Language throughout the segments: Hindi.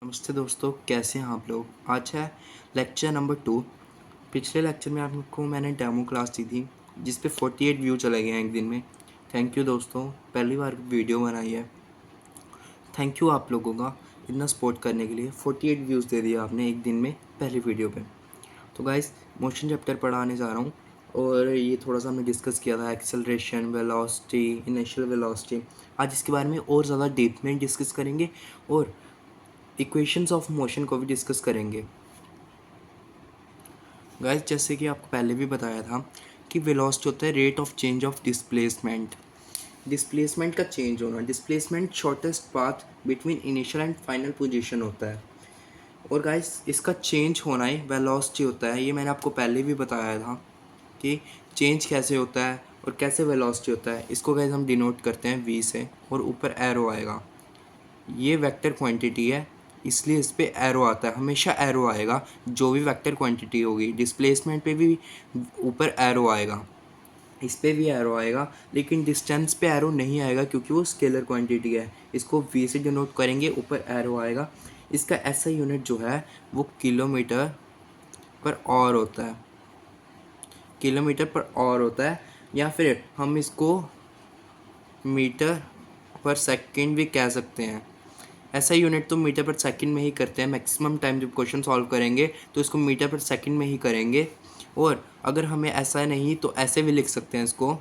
नमस्ते दोस्तों, कैसे हैं आप लोग। आज है लेक्चर नंबर 2। पिछले लेक्चर में आपको मैंने डेमो क्लास दी थी जिस पे 48 व्यू चले गए हैं एक दिन में। थैंक यू दोस्तों, पहली बार वीडियो बनाई है। थैंक यू आप लोगों का इतना सपोर्ट करने के लिए। 48 व्यूज़ दे दिए आपने एक दिन में पहली वीडियो पे। तो गाइस, मोशन चैप्टर पढ़ाने जा रहा हूँ और ये थोड़ा सा हमने डिस्कस किया था, एक्सेलरेशन, वेलोसिटी, इनिशियल वेलोसिटी। आज इसके बारे में और ज़्यादा डीप में डिस्कस करेंगे और इक्वेशंस ऑफ मोशन को भी डिस्कस करेंगे। गाइस, जैसे कि आपको पहले भी बताया था कि वेलोसिटी होता है rate of change of displacement. Displacement का चेंज होना, displacement shortest path between initial and final position होता है। और गाइस, इसका चेंज होना ही वेलोसिटी होता है। ये मैंने आपको पहले भी बताया था कि चेंज कैसे होता है और कैसे वेलोसिटी होता है। इसको गाइस हम डिनोट करते हैं वी से और ऊपर एरो आएगा। ये वेक्टर क्वांटिटी है, इसलिए इस पे एरो आता है। हमेशा एरो आएगा जो भी वेक्टर क्वांटिटी होगी। डिस्प्लेसमेंट पे भी ऊपर एरो आएगा, इस पे भी एरो आएगा, लेकिन डिस्टेंस पे एरो नहीं आएगा क्योंकि वो स्केलर क्वांटिटी है। इसको वी से डिनोट करेंगे, ऊपर एरो आएगा। इसका ऐसा यूनिट जो है वो किलोमीटर पर आवर होता है। किलोमीटर पर आवर होता है, या फिर हम इसको मीटर पर सेकंड भी कह सकते हैं। ऐसा यूनिट तो मीटर पर सेकंड में ही करते हैं। मैक्सिमम टाइम जब क्वेश्चन सॉल्व करेंगे तो इसको मीटर पर सेकंड में ही करेंगे। और अगर हमें ऐसा नहीं तो ऐसे भी लिख सकते हैं इसको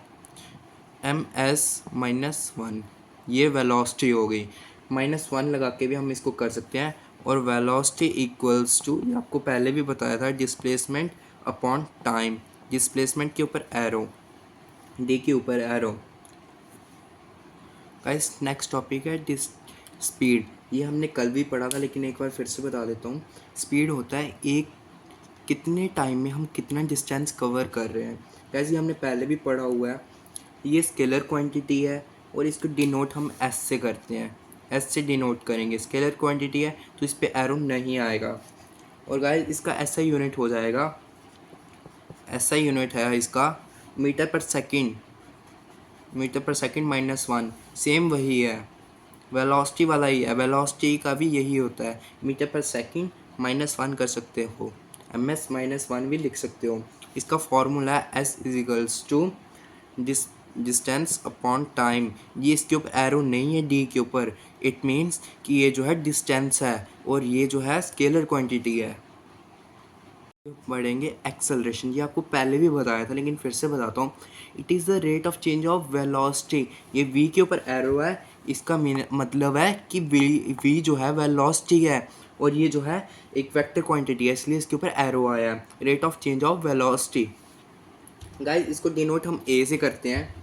ms-1। ये वेलोसिटी हो गई, -1 लगा के भी हम इसको कर सकते हैं। और वेलोसिटी इक्वल्स टू, ये आपको पहले भी बताया था, डिस्प्लेसमेंट अपॉन टाइम। डिस्प्लेसमेंट के ऊपर एरो, डी के ऊपर एरो। गाइस, नेक्स्ट टॉपिक है स्पीड। ये हमने कल भी पढ़ा था लेकिन एक बार फिर से बता देता हूँ। स्पीड होता है एक कितने टाइम में हम कितना डिस्टेंस कवर कर रहे हैं। गाइस, ये हमने पहले भी पढ़ा हुआ है। ये स्केलर क्वांटिटी है और इसको डिनोट हम एस से करते हैं। एस से डिनोट करेंगे। स्केलर क्वांटिटी है तो इस पर एरो नहीं आएगा। और गाइस, इसका ऐसा यूनिट हो जाएगा, ऐसा यूनिट है इसका मीटर पर सेकंड। मीटर पर सेकंड -1 सेम वही है, वेलोसिटी वाला ही है। वेलोसिटी का भी यही होता है, मीटर पर सेकंड -1 कर सकते हो, ms-1 भी लिख सकते हो। इसका फॉर्मूला है s डिस्टेंस अपॉन टाइम। ये इसके ऊपर एरो नहीं है डी के ऊपर, इट मीन्स कि ये जो है डिस्टेंस है और ये जो है स्केलर क्वांटिटी है। बढ़ेंगे एक्सेलरेशन। ये आपको पहले भी बताया था लेकिन फिर से बताता हूँ। It is the rate of change of velocity. ये वी के ऊपर एरो है, इसका मतलब है कि वी जो है वेलोसिटी है और ये जो है एक वेक्टर क्वांटिटी है, इसलिए इसके ऊपर एरो आया है। Rate of change of velocity. Guys, इसको डिनोट हम ए से करते हैं।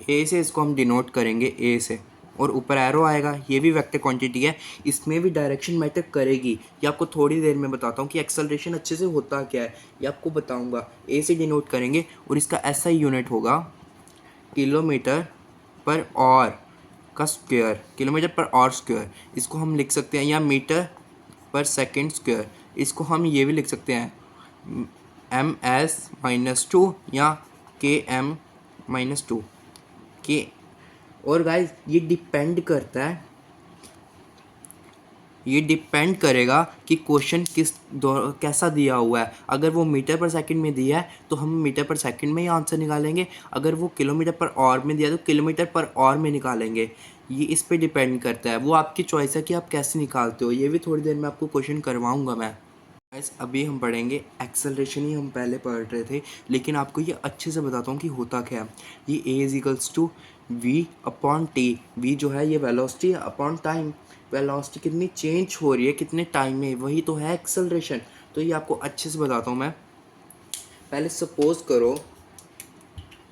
ए से इसको हम डिनोट करेंगे, ए से, और ऊपर एरो आएगा। ये भी वेक्टर क्वांटिटी है, इसमें भी डायरेक्शन मैटर करेगी। ये आपको थोड़ी देर में बताता हूँ कि एक्सेलरेशन अच्छे से होता क्या है, ये आपको बताऊँगा। ए से डिनोट करेंगे और इसका ऐसा यूनिट होगा किलोमीटर पर आवर का square. Kilometre per hour square इसको हम लिख सकते हैं, या मीटर पर सेकेंड स्क्वायर। इसको हम ये भी लिख सकते हैं ms-2 या km-2 के। और गाइस, ये डिपेंड करता है, ये डिपेंड करेगा कि क्वेश्चन कैसा दिया हुआ है। अगर वो मीटर पर सेकंड में दिया है तो हम मीटर पर सेकंड में ही आंसर निकालेंगे। अगर वो किलोमीटर पर आवर में दिया है तो किलोमीटर पर आवर में निकालेंगे। ये इस पे डिपेंड करता है, वो आपकी चॉइस है कि आप कैसे निकालते हो। ये भी थोड़ी देर में आपको क्वेश्चन करवाऊँगा मैं। गाइस, अभी हम पढ़ेंगे एक्सेलरेशन। ही हम पहले पढ़ रहे थे लेकिन आपको ये अच्छे से बताता हूँ कि होता क्या है। ये a=v/t। v जो है ये वेलोसिटी अपॉन टाइम। वेलोसिटी कितनी चेंज हो रही है, कितने टाइम में, वही तो है एक्सेलरेशन। तो ये आपको अच्छे से बताता हूँ मैं। पहले सपोज करो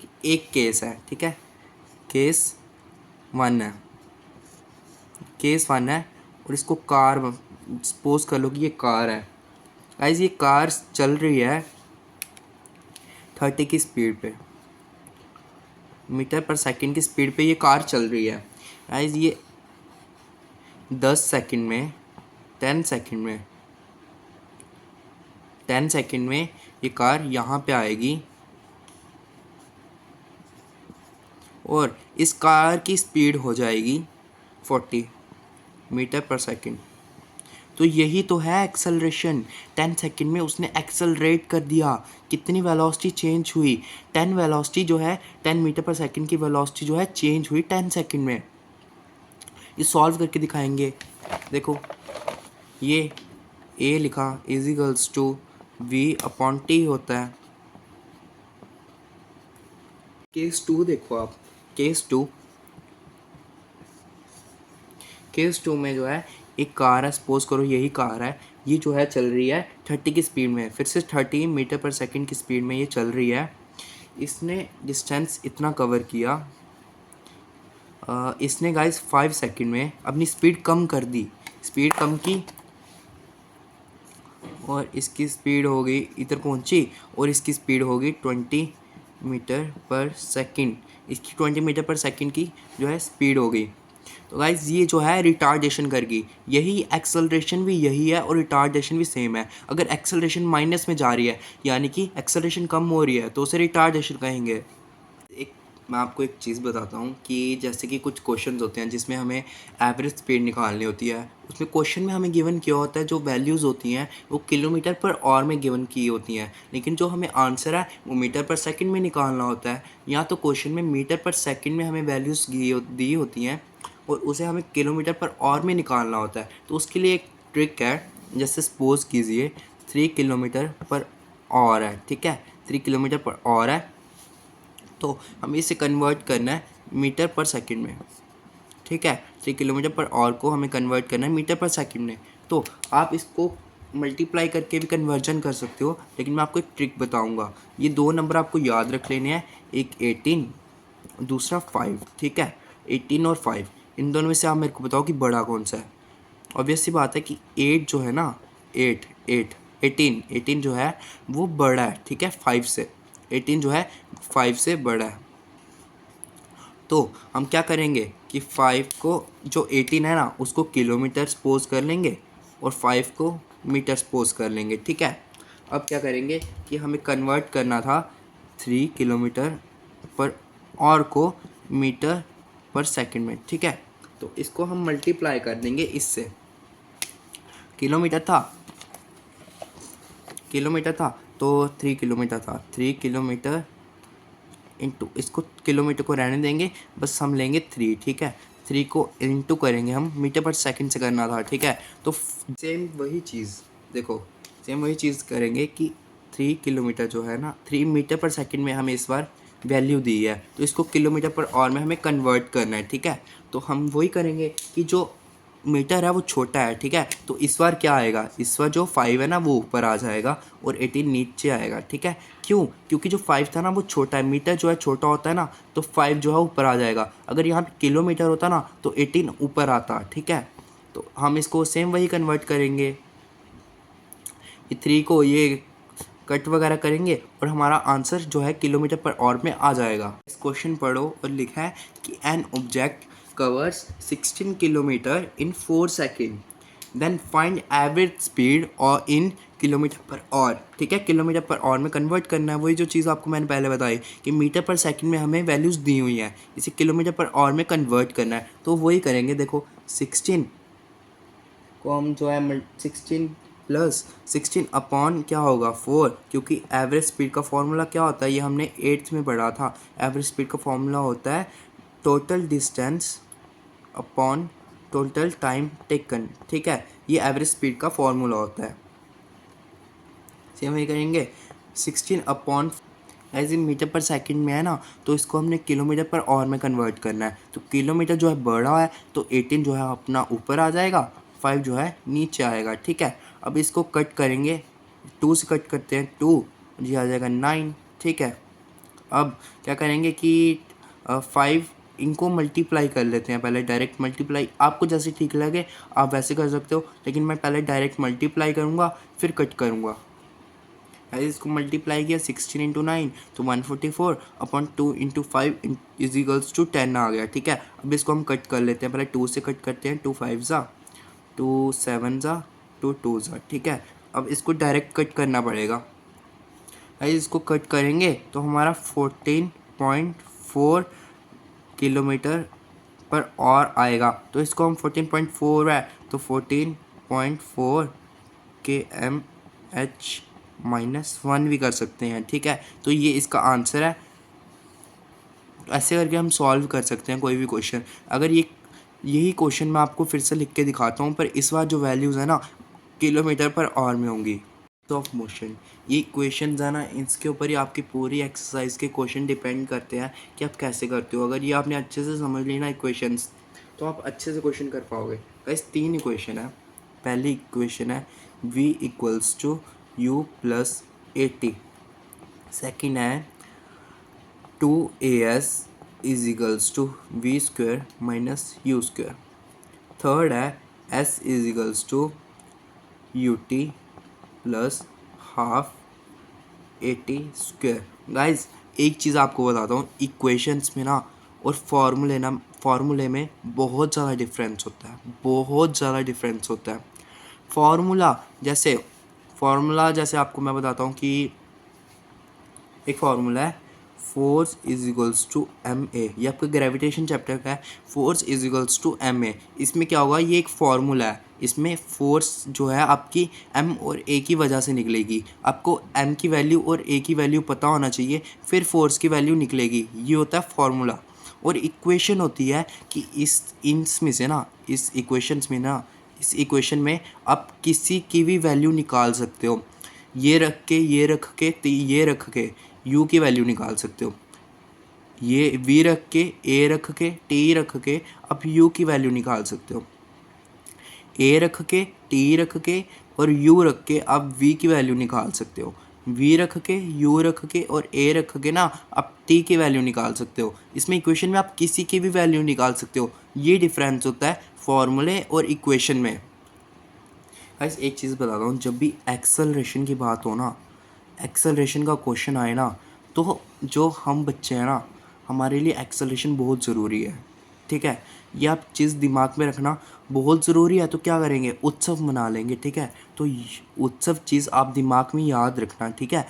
कि एक केस है, ठीक है, केस 1 है, केस 1 है और इसको कार, सपोज कर लो कि ये कार है। गाइस, ये कार चल रही है 30 की स्पीड पे, मीटर पर सेकंड की स्पीड पे ये कार चल रही है। गाइस, ये 10 सेकंड में, 10 सेकंड में, 10 सेकंड में ये कार यहाँ पे आएगी और इस कार की स्पीड हो जाएगी 40। मीटर पर सेकंड। तो यही तो है एक्सेलरेशन। 10 सेकंड में उसने एक्सेलरेट कर दिया। कितनी वेलोसिटी चेंज हुई? 10 वेलोसिटी जो है 10 मीटर पर सेकंड की वेलोसिटी जो है चेंज हुई 10 सेकंड में। ये सॉल्व करके दिखाएंगे। देखो ये ए लिखा is equals to v upon t होता है। केस 2 देखो आप। केस टू में जो है एक कार है, सपोज करो यही कार है, ये जो है चल रही है 30 की स्पीड में, फिर से 30 मीटर पर सेकंड की स्पीड में ये चल रही है। इसने डिस्टेंस इतना कवर किया। इसने गाइस 5 सेकंड में अपनी स्पीड कम कर दी, स्पीड कम की और इसकी स्पीड हो गई इधर पहुंची और इसकी स्पीड हो गई 20 मीटर पर सेकंड। इसकी 20 मीटर पर सेकंड की जो है स्पीड हो गई। तो गाइज ये जो है रिटार्डेशन कर गई। यही एक्सेलरेशन भी यही है और रिटार्डेशन भी सेम है। अगर एक्सेलरेशन माइनस में जा रही है यानी कि एक्सेलरेशन कम हो रही है तो उसे रिटार्डेशन कहेंगे। एक मैं आपको एक चीज़ बताता हूँ कि जैसे कि कुछ क्वेश्चंस होते हैं जिसमें हमें एवरेज स्पीड निकालनी होती है। उसमें क्वेश्चन में हमें गिवन किया होता है, जो वैल्यूज़ होती हैं वो किलोमीटर पर आवर में गिवन की होती हैं, लेकिन जो हमें आंसर है वो मीटर पर सेकंड में निकालना होता है। या तो क्वेश्चन में मीटर पर सेकंड में हमें वैल्यूज़ दी होती हैं और उसे हमें किलोमीटर पर आवर में निकालना होता है। तो उसके लिए एक ट्रिक है। जैसे सपोज कीजिए 3 किलोमीटर पर आवर है, ठीक है, 3 किलोमीटर पर आवर है, तो हमें इसे कन्वर्ट करना है मीटर पर सेकंड में, ठीक है। 3 किलोमीटर पर आवर को हमें कन्वर्ट करना है मीटर पर सेकंड में। तो आप इसको मल्टीप्लाई करके भी कन्वर्जन कर सकते हो, लेकिन मैं आपको एक ट्रिक बताऊंगा। ये दो नंबर आपको याद रख लेने हैं, एक 18 दूसरा 5, ठीक है। 18 और 5 इन दोनों में से आप मेरे को बताओ कि बड़ा कौन सा है। ऑब्वियस सी बात है कि 8 जो है ना, 18 जो है वो बड़ा है, ठीक है, 5 से। 18 जो है 5 से बड़ा है। तो हम क्या करेंगे कि 5 को, जो 18 है ना, उसको किलोमीटर सपोज कर लेंगे और 5 को मीटर सपोज कर लेंगे, ठीक है। अब क्या करेंगे कि हमें कन्वर्ट करना था 3 किलोमीटर पर आवर को मीटर पर सेकंड में, ठीक है। तो इसको हम मल्टीप्लाई कर देंगे इससे। किलोमीटर था तो 3 किलोमीटर था, 3 किलोमीटर इंटू, इसको किलोमीटर को रहने देंगे, बस हम लेंगे 3, ठीक है। 3 को इंटू करेंगे हम, मीटर पर सेकंड से करना था, ठीक है। तो सेम वही चीज़, देखो सेम वही चीज़ करेंगे कि 3 किलोमीटर जो है ना, 3 मीटर पर सेकंड में हमें इस बार वैल्यू दी है, तो इसको किलोमीटर पर आवर में हमें कन्वर्ट करना है, ठीक है। तो हम वही करेंगे कि जो मीटर है वो छोटा है, ठीक है। तो इस बार क्या आएगा, इस बार जो 5 है ना वो ऊपर आ जाएगा और 18 नीचे आएगा, ठीक है। क्यों? क्योंकि जो 5 था ना वो छोटा है, मीटर जो है छोटा होता है ना, तो 5 जो है ऊपर आ जाएगा। अगर यहाँ पे किलोमीटर होता ना तो 18 ऊपर आता, ठीक है। तो हम इसको सेम वही कन्वर्ट करेंगे, ये 3 को ये कट वगैरह करेंगे और हमारा आंसर जो है किलोमीटर पर आवर में आ जाएगा। इस क्वेश्चन पढ़ो और लिखा है कि an object covers 16 kilometre in 4 second, then find average speed और इन किलोमीटर पर आवर, ठीक है। किलोमीटर पर आवर में कन्वर्ट करना है, वही जो चीज़ आपको मैंने पहले बताई कि मीटर पर सेकंड में हमें वैल्यूज़ दी हुई हैं, इसे किलोमीटर पर आवर में कन्वर्ट करना है। तो वही करेंगे। देखो 16 को हम जो है 16 प्लस 16 अपॉन क्या होगा 4, क्योंकि एवरेज स्पीड का फॉर्मूला क्या होता है, ये हमने 8th में पढ़ा था। एवरेज स्पीड का फॉर्मूला होता है total distance upon total time taken, ठीक है। ये एवरेज स्पीड का फॉर्मूला होता है। सेम वही करेंगे 16 अपॉन, एज मीटर पर सेकंड में है ना, तो इसको हमने किलोमीटर पर आवर में कन्वर्ट करना है। तो किलोमीटर जो है बड़ा है तो 18 जो है अपना ऊपर आ जाएगा, 5 जो है नीचे आएगा, ठीक है। अब इसको कट करेंगे, 2 से कट करते हैं, 2 जी आ जाएगा 9, ठीक है। अब क्या करेंगे कि 5 इनको मल्टीप्लाई कर लेते हैं, पहले डायरेक्ट मल्टीप्लाई, आपको जैसे ठीक लगे आप वैसे कर सकते हो, लेकिन मैं पहले डायरेक्ट मल्टीप्लाई करूँगा फिर कट करूँगा। ऐसे इसको मल्टीप्लाई किया 16 इंटू 9 तो 144 upon 2 into 5 is equals to 10 आ गया, ठीक है। अब इसको हम कट कर लेते हैं, पहले 2 से कट करते हैं, 2 5 ज़ा 2 7 ज़ा 2 2 ज़ा, ठीक है। अब इसको डायरेक्ट कट करना पड़ेगा। ऐसे इसको कट करेंगे तो हमारा 14.4 किलोमीटर पर और आएगा तो इसको हम 14.4 है तो 14.4 kmh-1 भी कर सकते हैं, ठीक है। तो ये इसका आंसर है। ऐसे करके हम सॉल्व कर सकते हैं कोई भी क्वेश्चन। अगर यही क्वेश्चन मैं आपको फिर से लिख के दिखाता हूँ, पर इस बार जो वैल्यूज़ है ना किलोमीटर पर आवर में होंगी ऑफ मोशन। ये इक्वेशंस है ना, इसके ऊपर ही आपकी पूरी एक्सरसाइज के क्वेश्चन डिपेंड करते हैं कि आप कैसे करते हो। अगर ये आपने अच्छे से समझ ली ना इक्वेशंस, तो आप अच्छे से क्वेश्चन कर पाओगे। गाइस 3 इक्वेशन है। पहली इक्वेशन है v equals to u plus 80। Second है 2as is equals to v square minus u square. Third है s is equals to ut plus half 80 square. Guys एक चीज़ आपको बताता हूँ, इक्वेशंस में ना और फार्मूले में बहुत ज़्यादा डिफरेंस होता है, बहुत ज़्यादा डिफरेंस होता है। फार्मूला जैसे आपको मैं बताता हूँ कि एक फार्मूला है force is equals to m a. ये आपका ग्रेविटेशन चैप्टर का है। Force is equals to m a. इसमें क्या होगा, ये एक फार्मूला है। इसमें फोर्स जो है आपकी एम और ए की वजह से निकलेगी। आपको एम की वैल्यू और ए की वैल्यू पता होना चाहिए, फिर फोर्स की वैल्यू निकलेगी। ये होता है फार्मूला। और इक्वेशन होती है कि इस इक्वेशन में आप किसी की भी वैल्यू निकाल सकते हो। ये रख के u की वैल्यू निकाल सकते हो। ये v रख के a रख के t रख के आप u की वैल्यू निकाल सकते हो। a रख के t रख के और u रख के आप v की वैल्यू निकाल सकते हो। v रख के u रख के और a रख के ना आप t की वैल्यू निकाल सकते हो। इसमें इक्वेशन में आप किसी की भी वैल्यू निकाल सकते हो। ये डिफरेंस होता है फॉर्मूले और इक्वेशन में। गाइस एक चीज़ बताता हूँ, जब भी एक्सेलरेशन की बात हो ना, एक्सेलरेशन का क्वेश्चन आए ना, तो जो हम बच्चे हैं ना, हमारे लिए एक्सेलरेशन बहुत ज़रूरी है, ठीक है। ये आप चीज़ दिमाग में रखना, बहुत ज़रूरी है। तो क्या करेंगे, उत्सव मना लेंगे, ठीक है। तो उत्सव चीज़ आप दिमाग में याद रखना, ठीक है।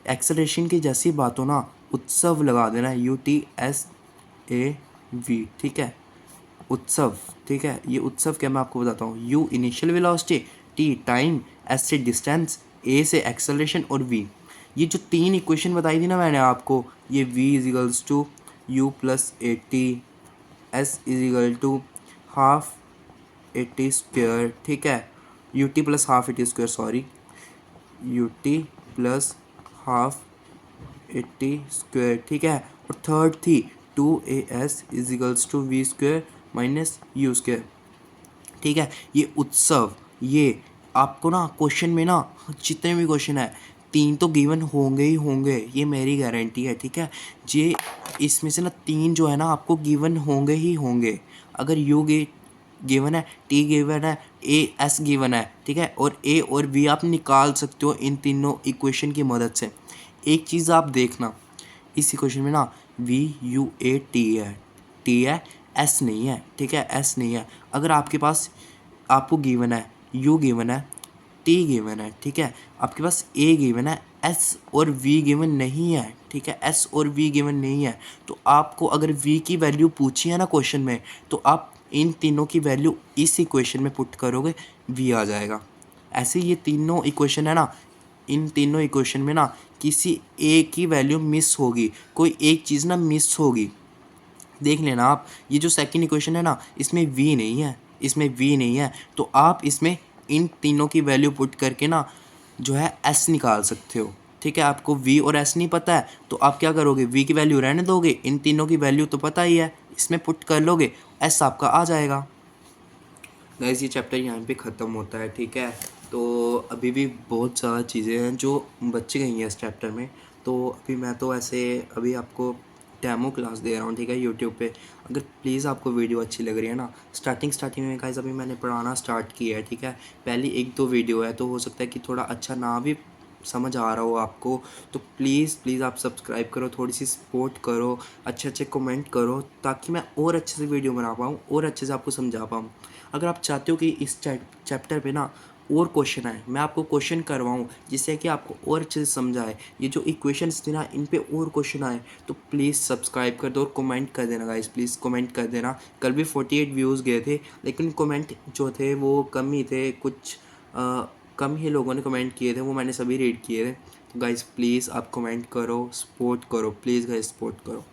एक्सेलरेशन की जैसी बात हो ना, उत्सव लगा देना, UTSAV, ठीक है। उत्सव, ठीक है। ये उत्सव क्या मैं आपको बताता हूँ। U initial velocity, T time, S से डिस्टेंस, A से एक्सेलरेशन और V। ये जो 3 इक्वेशन बताई थी ना मैंने आपको, ये V is equals to U plus 80, S is equal to half 80 square, ठीक है। UT plus half 80 square, sorry, UT plus half 80 square, ठीक है। और थर्ड थी 2as is equals to v square minus u square, ठीक है। ये उत्सव, ये आपको ना क्वेश्चन में ना जितने भी क्वेश्चन है 3 तो गिवन होंगे ही होंगे, ये मेरी गारंटी है, ठीक है। ये इसमें से ना 3 जो है ना आपको गिवन होंगे ही होंगे। अगर यू गिवन है, टी गिवन है, ए एस गिवन है, ठीक है, और ए और वी आप निकाल सकते हो इन तीनों इक्वेशन की मदद से। एक चीज़ आप देखना, इस इक्वेशन में ना VUAT है, टी है, एस नहीं है, ठीक है, एस नहीं है। अगर आपके पास आपको गिवन है, यू गिवन है, टी गिवन है, ठीक है, आपके पास ए गिवन है, एस और वी गिवन नहीं है, ठीक है, एस और वी गिवन नहीं है, तो आपको अगर वी की वैल्यू पूछी है ना क्वेश्चन में, तो आप इन तीनों की वैल्यू इस इक्वेशन में पुट करोगे, वी आ जाएगा। ऐसे ये तीनों इक्वेशन है ना, इन तीनों इक्वेशन में ना किसी एक की वैल्यू मिस होगी, कोई एक चीज़ ना मिस होगी। देख लेना आप, ये जो सेकंड इक्वेशन है ना, इसमें v नहीं है, इसमें v नहीं है, तो आप इसमें इन तीनों की वैल्यू पुट करके ना जो है s निकाल सकते हो, ठीक है। आपको v और s नहीं पता है तो आप क्या करोगे, v की वैल्यू रहने दोगे, इन तीनों की वैल्यू तो पता ही है, इसमें पुट कर लोगे, s आपका आ जाएगा। गाइस ये चैप्टर यहाँ पे ख़त्म होता है, ठीक है। तो अभी भी बहुत ज़्यादा चीज़ें हैं जो बच गई हैं इस चैप्टर में। तो अभी मैं तो ऐसे अभी आपको डेमो क्लास दे रहा हूँ, ठीक है, यूट्यूब पे। अगर प्लीज़ आपको वीडियो अच्छी लग रही है ना, स्टार्टिंग में गाइस अभी मैंने पढ़ाना स्टार्ट किया है, ठीक है। पहली 1-2 वीडियो है, तो हो सकता है कि थोड़ा अच्छा ना भी समझ आ रहा हो आपको, तो प्लीज़ आप सब्सक्राइब करो, थोड़ी सी सपोर्ट करो, अच्छे कमेंट करो, ताकि मैं और अच्छे से वीडियो बना पाऊँ और अच्छे से आपको समझा पाऊँ। अगर आप चाहते हो कि इस चैप्टर पे ना और क्वेश्चन आए, मैं आपको क्वेश्चन करवाऊँ जिससे कि आपको और अच्छे से समझ आए। ये जो इक्वेशंस थी ना, इन पे और क्वेश्चन आए तो प्लीज़ सब्सक्राइब कर दो और कमेंट कर देना गाइस, प्लीज़ कमेंट कर देना। कल भी 48 व्यूज़ गए थे, लेकिन कमेंट जो थे वो कम ही थे, कुछ कम ही लोगों ने कमेंट किए थे, वो मैंने सभी रीड किए थे। तो गाइस प्लीज़ आप कमेंट करो, सपोर्ट करो, प्लीज़ गाइस सपोर्ट करो।